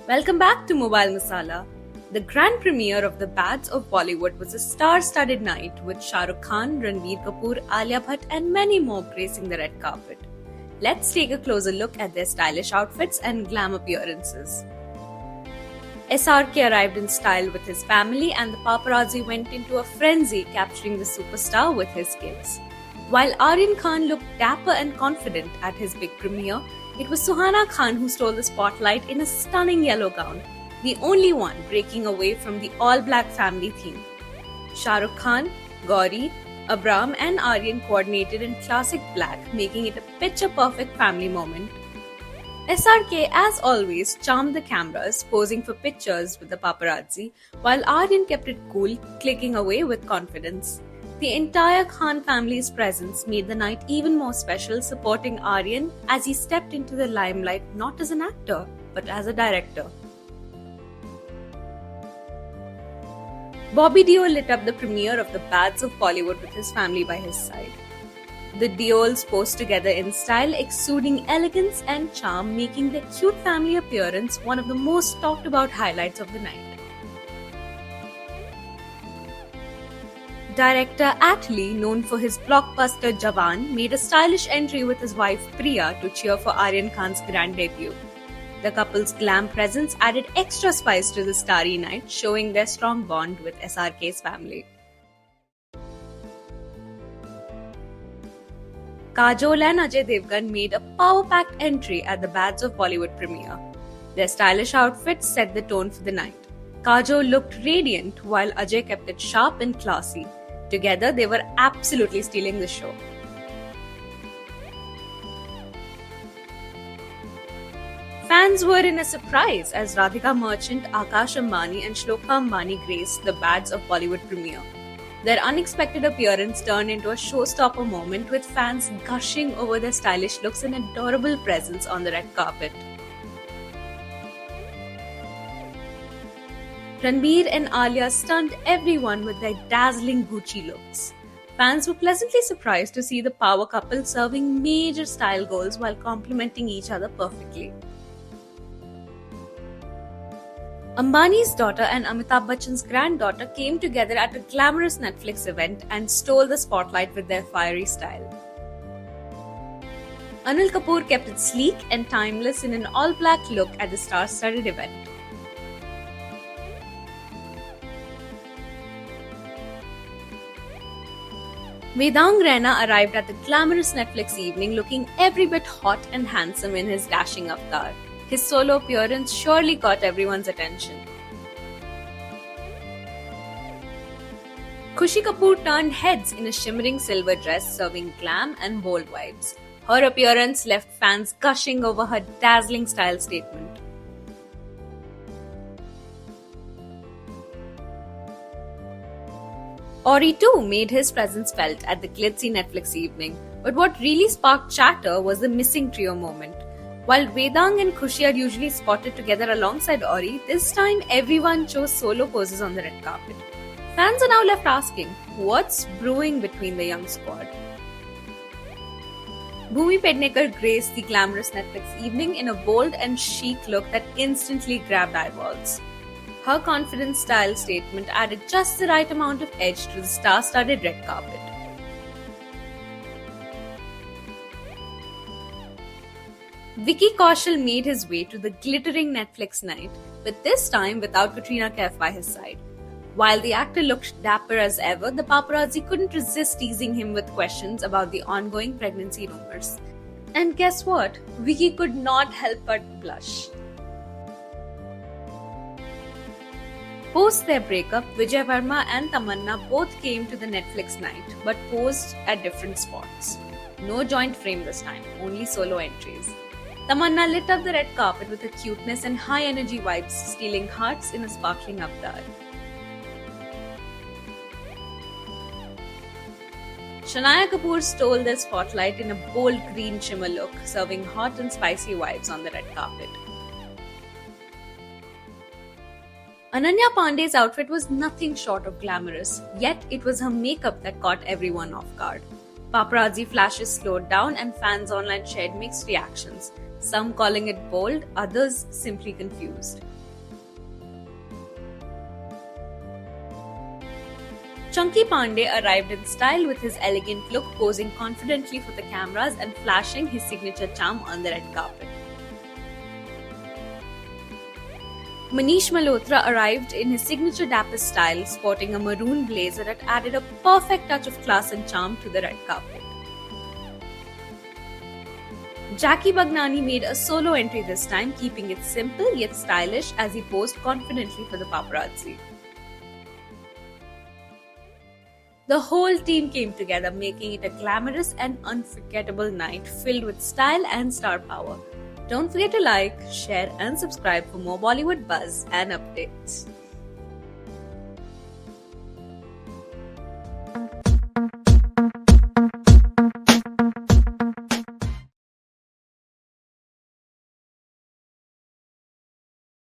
Welcome back to Mobile Masala. The grand premiere of The Bads of Bollywood was a star-studded night with Shah Rukh Khan, Ranbir Kapoor, Alia Bhatt and many more gracing the red carpet. Let's take a closer look at their stylish outfits and glam appearances. SRK arrived in style with his family and the paparazzi went into a frenzy capturing the superstar with his skills. While Aryan Khan looked dapper and confident at his big premiere, it was Suhana Khan who stole the spotlight in a stunning yellow gown, the only one breaking away from the all-black family theme. Shah Rukh Khan, Gauri, Abram and Aryan coordinated in classic black, making it a picture-perfect family moment. SRK, as always, charmed the cameras, posing for pictures with the paparazzi, while Aryan kept it cool, clicking away with confidence. The entire Khan family's presence made the night even more special, supporting Aryan as he stepped into the limelight not as an actor, but as a director. Bobby Deol lit up the premiere of The Bads of Bollywood with his family by his side. The Deols posed together in style, exuding elegance and charm, making their cute family appearance one of the most talked about highlights of the night. Director Atlee, known for his blockbuster Jawan, made a stylish entry with his wife Priya to cheer for Aryan Khan's grand debut. The couple's glam presence added extra spice to the starry night, showing their strong bond with SRK's family. Kajol and Ajay Devgan made a power-packed entry at the Bads of Bollywood premiere. Their stylish outfits set the tone for the night. Kajol looked radiant while Ajay kept it sharp and classy. Together, they were absolutely stealing the show. Fans were in a surprise as Radhika Merchant, Akash Ambani and Shloka Ambani graced the Bads of Bollywood premiere. Their unexpected appearance turned into a showstopper moment with fans gushing over their stylish looks and adorable presence on the red carpet. Ranbir and Alia stunned everyone with their dazzling Gucci looks. Fans were pleasantly surprised to see the power couple serving major style goals while complementing each other perfectly. Ambani's daughter and Amitabh Bachchan's granddaughter came together at a glamorous Netflix event and stole the spotlight with their fiery style. Anil Kapoor kept it sleek and timeless in an all-black look at the star-studded event. Vedang Raina arrived at the glamorous Netflix evening looking every bit hot and handsome in his dashing avatar. His solo appearance surely caught everyone's attention. Khushi Kapoor turned heads in a shimmering silver dress serving glam and bold vibes. Her appearance left fans gushing over her dazzling style statement. Ori too made his presence felt at the glitzy Netflix evening, but what really sparked chatter was the missing trio moment. While Vedang and Khushi are usually spotted together alongside Ori, this time everyone chose solo poses on the red carpet. Fans are now left asking, what's brewing between the young squad? Bhumi Pednekar graced the glamorous Netflix evening in a bold and chic look that instantly grabbed eyeballs. Her confident style statement added just the right amount of edge to the star-studded red carpet. Vicky Kaushal made his way to the glittering Netflix night, but this time without Katrina Kaif by his side. While the actor looked dapper as ever, the paparazzi couldn't resist teasing him with questions about the ongoing pregnancy rumors. And guess what? Vicky could not help but blush. Post their breakup, Vijay Verma and Tamanna both came to the Netflix night, but posed at different spots. No joint frame this time, only solo entries. Tamanna lit up the red carpet with her cuteness and high energy vibes, stealing hearts in a sparkling avatar. Shanaya Kapoor stole their spotlight in a bold green shimmer look, serving hot and spicy vibes on the red carpet. Ananya Pandey's outfit was nothing short of glamorous, yet it was her makeup that caught everyone off guard. Paparazzi flashes slowed down and fans online shared mixed reactions. some calling it bold, others simply confused. Chunky Pandey arrived in style with his elegant look, posing confidently for the cameras and flashing his signature charm on the red carpet. Manish Malhotra arrived in his signature dapper style, sporting a maroon blazer that added a perfect touch of class and charm to the red carpet. Jackie Bagnani made a solo entry this time, keeping it simple yet stylish as he posed confidently for the paparazzi. The whole team came together, making it a glamorous and unforgettable night filled with style and star power. Don't forget to like, share, and subscribe for more Bollywood buzz and updates.